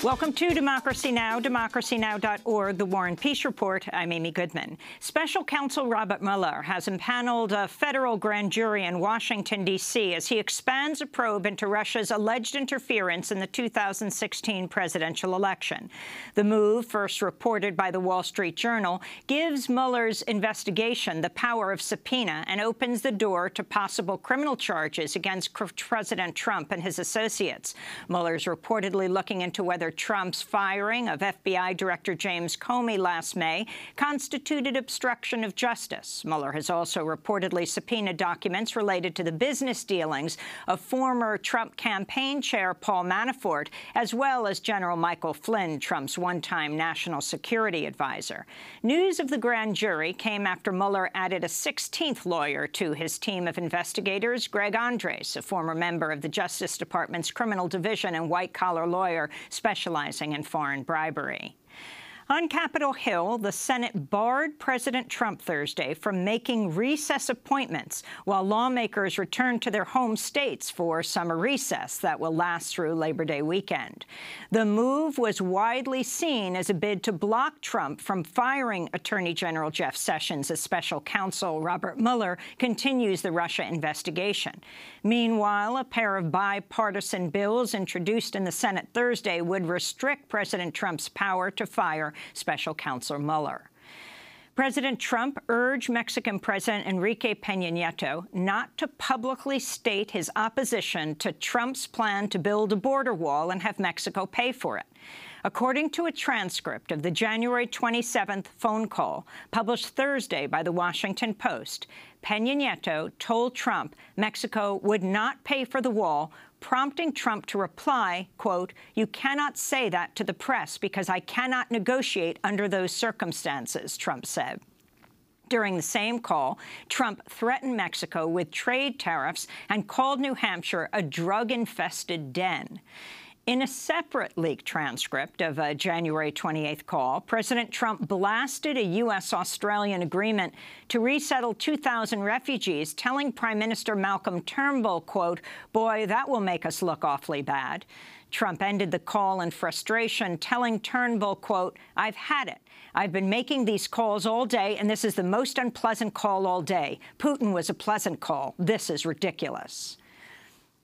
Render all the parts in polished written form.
Welcome to Democracy Now!, democracynow.org, The War and Peace Report. I'm Amy Goodman. Special Counsel Robert Mueller has impaneled a federal grand jury in Washington, D.C. as he expands a probe into Russia's alleged interference in the 2016 presidential election. The move, first reported by the Wall Street Journal, gives Mueller's investigation the power of subpoena and opens the door to possible criminal charges against President Trump and his associates. Mueller's reportedly looking into whether Trump's firing of FBI Director James Comey last May constituted obstruction of justice. Mueller has also reportedly subpoenaed documents related to the business dealings of former Trump campaign chair Paul Manafort, as well as General Michael Flynn, Trump's one-time national security advisor. News of the grand jury came after Mueller added a 16th lawyer to his team of investigators, Greg Andres, a former member of the Justice Department's criminal division and white-collar lawyer specializing in foreign bribery. On Capitol Hill, the Senate barred President Trump Thursday from making recess appointments while lawmakers return to their home states for summer recess that will last through Labor Day weekend. The move was widely seen as a bid to block Trump from firing Attorney General Jeff Sessions as special counsel Robert Mueller continues the Russia investigation. Meanwhile, a pair of bipartisan bills introduced in the Senate Thursday would restrict President Trump's power to fire Special Counsel Mueller. President Trump urged Mexican President Enrique Peña Nieto not to publicly state his opposition to Trump's plan to build a border wall and have Mexico pay for it. According to a transcript of the January 27th phone call published Thursday by The Washington Post, Peña Nieto told Trump Mexico would not pay for the wall, prompting Trump to reply, quote, "You cannot say that to the press because I cannot negotiate under those circumstances," Trump said. During the same call, Trump threatened Mexico with trade tariffs and called New Hampshire a drug-infested den. In a separate leaked transcript of a January 28th call, President Trump blasted a U.S.-Australian agreement to resettle 2,000 refugees, telling Prime Minister Malcolm Turnbull, quote, "Boy, that will make us look awfully bad." Trump ended the call in frustration, telling Turnbull, quote, "I've had it. I've been making these calls all day, and this is the most unpleasant call all day. Putin was a pleasant call. This is ridiculous."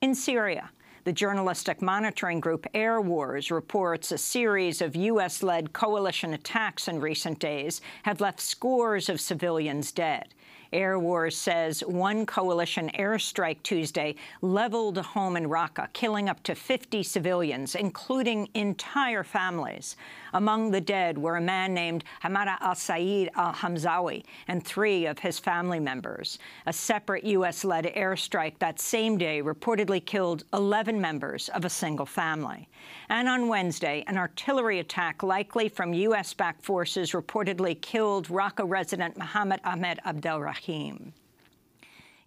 In Syria, the journalistic monitoring group Air Wars reports a series of U.S.-led coalition attacks in recent days have left scores of civilians dead. Air Wars says one coalition airstrike Tuesday leveled a home in Raqqa, killing up to 50 civilians, including entire families. Among the dead were a man named Hamada al-Said al-Hamzawi and 3 of his family members. A separate U.S.-led airstrike that same day reportedly killed 11 members of a single family. And on Wednesday, an artillery attack likely from U.S.-backed forces reportedly killed Raqqa resident Mohammed Ahmed ABDEL-RAHIM.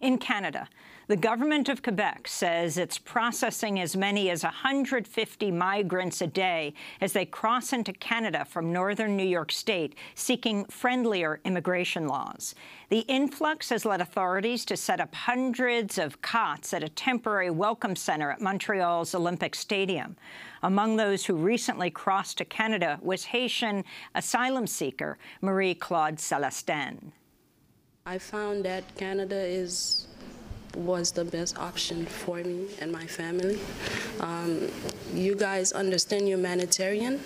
In Canada, the government of Quebec says it's processing as many as 150 migrants a day as they cross into Canada from northern New York State, seeking friendlier immigration laws. The influx has led authorities to set up hundreds of cots at a temporary welcome center at Montreal's Olympic Stadium. Among those who recently crossed to Canada was Haitian asylum seeker Marie-Claude Celestin. I found that Canada was the best option for me and my family. You guys understand humanitarian.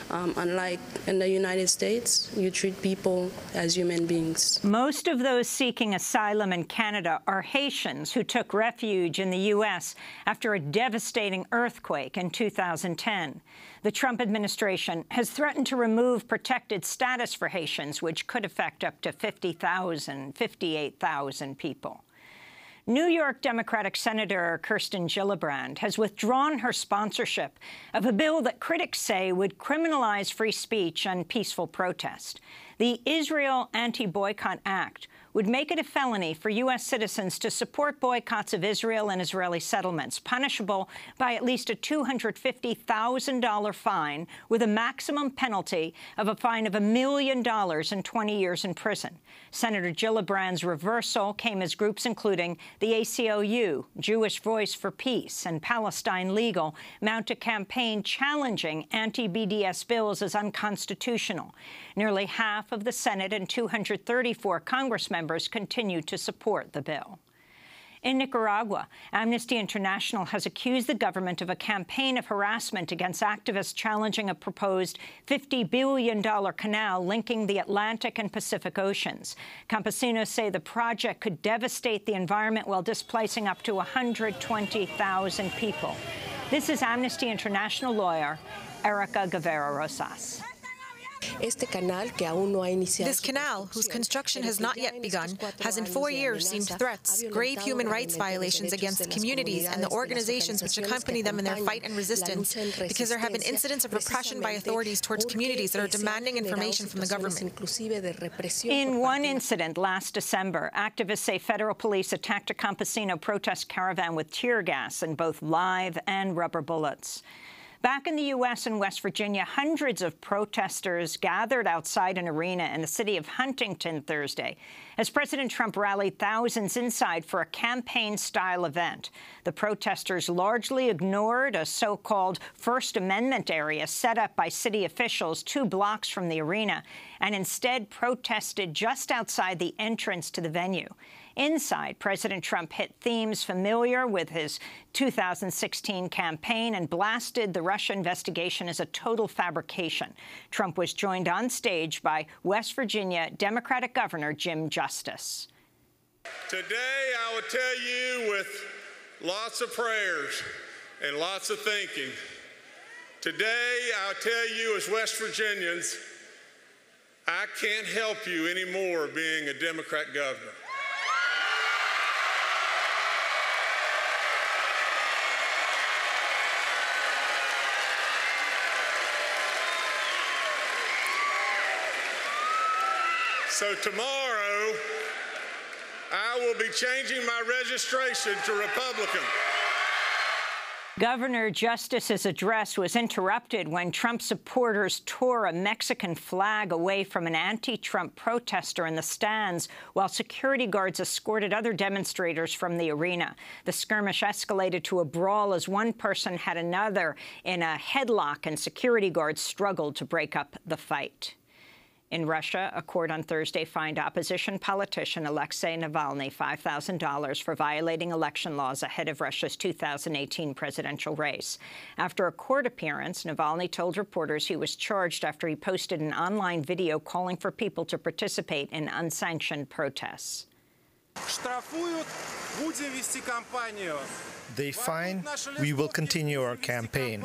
Unlike in the United States, you treat people as human beings. Most of those seeking asylum in Canada are Haitians who took refuge in the U.S. after a devastating earthquake in 2010. The Trump administration has threatened to remove protected status for Haitians, which could affect up to 58,000 people. New York Democratic Senator Kirsten Gillibrand has withdrawn her sponsorship of a bill that critics say would criminalize free speech and peaceful protest. The Israel Anti-Boycott Act would make it a felony for U.S. citizens to support boycotts of Israel and Israeli settlements, punishable by at least a $250,000 fine with a maximum penalty of a fine of $1 million and 20 years in prison. Senator Gillibrand's reversal came as groups including the ACLU, Jewish Voice for Peace, and Palestine Legal mount a campaign challenging anti-BDS bills as unconstitutional. Nearly half of the Senate and 234 Congress members continue to support the bill. In Nicaragua, Amnesty International has accused the government of a campaign of harassment against activists challenging a proposed $50 billion canal linking the Atlantic and Pacific Oceans. Campesinos say the project could devastate the environment while displacing up to 120,000 people. This is Amnesty International lawyer Erica Guevara-Rosas. This canal, whose construction has not yet begun, has in 4 years seen threats, grave human rights violations against the communities and the organizations which accompany them in their fight and resistance, because there have been incidents of repression by authorities towards communities that are demanding information from the government. In one incident last December, activists say federal police attacked a campesino protest caravan with tear gas and both live and rubber bullets. Back in the U.S. and West Virginia, hundreds of protesters gathered outside an arena in the city of Huntington Thursday as President Trump rallied thousands inside for a campaign-style event. The protesters largely ignored a so-called First Amendment area set up by city officials 2 blocks from the arena and instead protested just outside the entrance to the venue. Inside, President Trump hit themes familiar with his 2016 campaign and blasted the Russia investigation as a total fabrication. Trump was joined on stage by West Virginia Democratic Governor Jim Justice. Today, I will tell you with lots of prayers and lots of thinking. Today, I'll tell you as West Virginians, I can't help you anymore being a Democrat governor. So tomorrow, I will be changing my registration to Republican. Governor Justice's address was interrupted when Trump supporters tore a Mexican flag away from an anti-Trump protester in the stands while security guards escorted other demonstrators from the arena. The skirmish escalated to a brawl as one person had another in a headlock and security guards struggled to break up the fight. In Russia, a court on Thursday fined opposition politician Alexei Navalny $5,000 for violating election laws ahead of Russia's 2018 presidential race. After a court appearance, Navalny told reporters he was charged after he posted an online video calling for people to participate in unsanctioned protests. They fine, we will continue our campaign.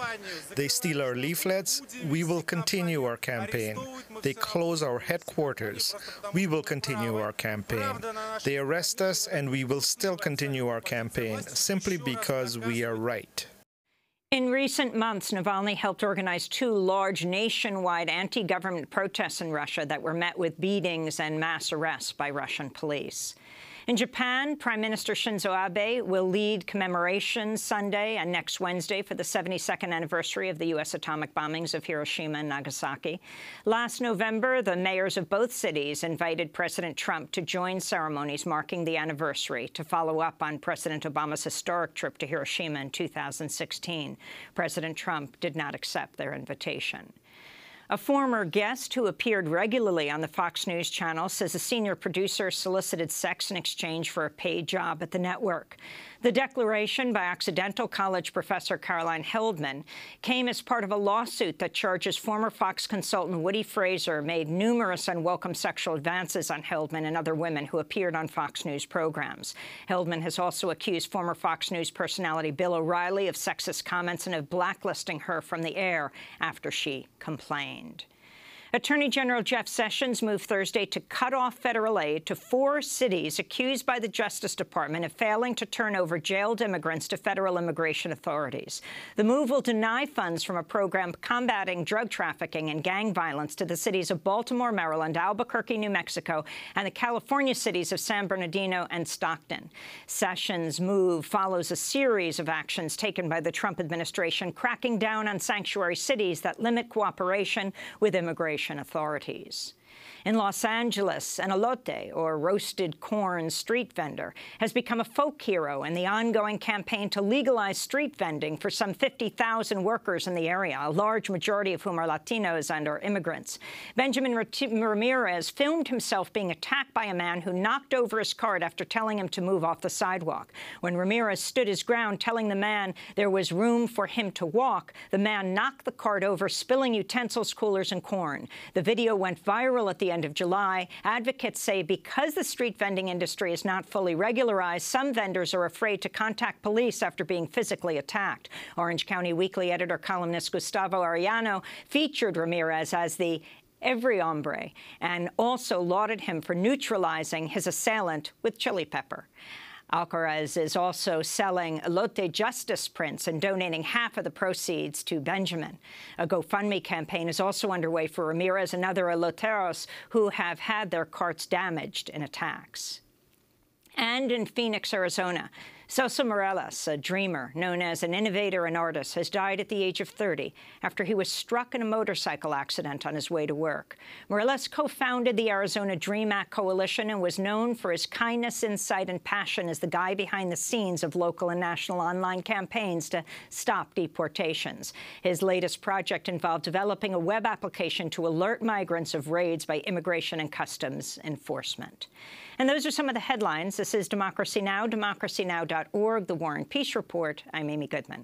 They steal our leaflets, we will continue our campaign. They close our headquarters, we will continue our campaign. They arrest us, and we will still continue our campaign, simply because we are right. In recent months, Navalny helped organize 2 large nationwide anti-government protests in Russia that were met with beatings and mass arrests by Russian police. In Japan, Prime Minister Shinzo Abe will lead commemorations Sunday and next Wednesday for the 72nd anniversary of the U.S. atomic bombings of Hiroshima and Nagasaki. Last November, the mayors of both cities invited President Trump to join ceremonies marking the anniversary to follow up on President Obama's historic trip to Hiroshima in 2016. President Trump did not accept their invitation. A former guest who appeared regularly on the Fox News channel says a senior producer solicited sex in exchange for a paid job at the network. The declaration by Occidental College professor Caroline Heldman came as part of a lawsuit that charges former Fox consultant Woody Fraser made numerous unwelcome sexual advances on Heldman and other women who appeared on Fox News programs. Heldman has also accused former Fox News personality Bill O'Reilly of sexist comments and of blacklisting her from the air after she complained. Attorney General Jeff Sessions moved Thursday to cut off federal aid to 4 cities accused by the Justice Department of failing to turn over jailed immigrants to federal immigration authorities. The move will deny funds from a program combating drug trafficking and gang violence to the cities of Baltimore, Maryland, Albuquerque, New Mexico, and the California cities of San Bernardino and Stockton. Sessions' move follows a series of actions taken by the Trump administration cracking down on sanctuary cities that limit cooperation with immigration authorities. In Los Angeles, an elote, or roasted corn street vendor, has become a folk hero in the ongoing campaign to legalize street vending for some 50,000 workers in the area, a large majority of whom are Latinos and are immigrants. Benjamin Ramirez filmed himself being attacked by a man who knocked over his cart after telling him to move off the sidewalk. When Ramirez stood his ground, telling the man there was room for him to walk, the man knocked the cart over, spilling utensils, coolers, and corn. The video went viral at the end of July. Advocates say because the street vending industry is not fully regularized, some vendors are afraid to contact police after being physically attacked. Orange County Weekly editor-columnist Gustavo Arellano featured Ramirez as the every hombre and also lauded him for neutralizing his assailant with chili pepper. Alcaraz is also selling elote justice prints and donating half of the proceeds to Benjamin. A GoFundMe campaign is also underway for Ramirez and other eloteros who have had their carts damaged in attacks. And in Phoenix, Arizona, Celso Mireles, a dreamer known as an innovator and artist, has died at the age of 30 after he was struck in a motorcycle accident on his way to work. Mireles co-founded the Arizona Dream Act Coalition and was known for his kindness, insight, and passion as the guy behind the scenes of local and national online campaigns to stop deportations. His latest project involved developing a web application to alert migrants of raids by Immigration and Customs Enforcement. And those are some of the headlines. This is Democracy Now!, democracynow.org, The War and Peace Report. I'm Amy Goodman.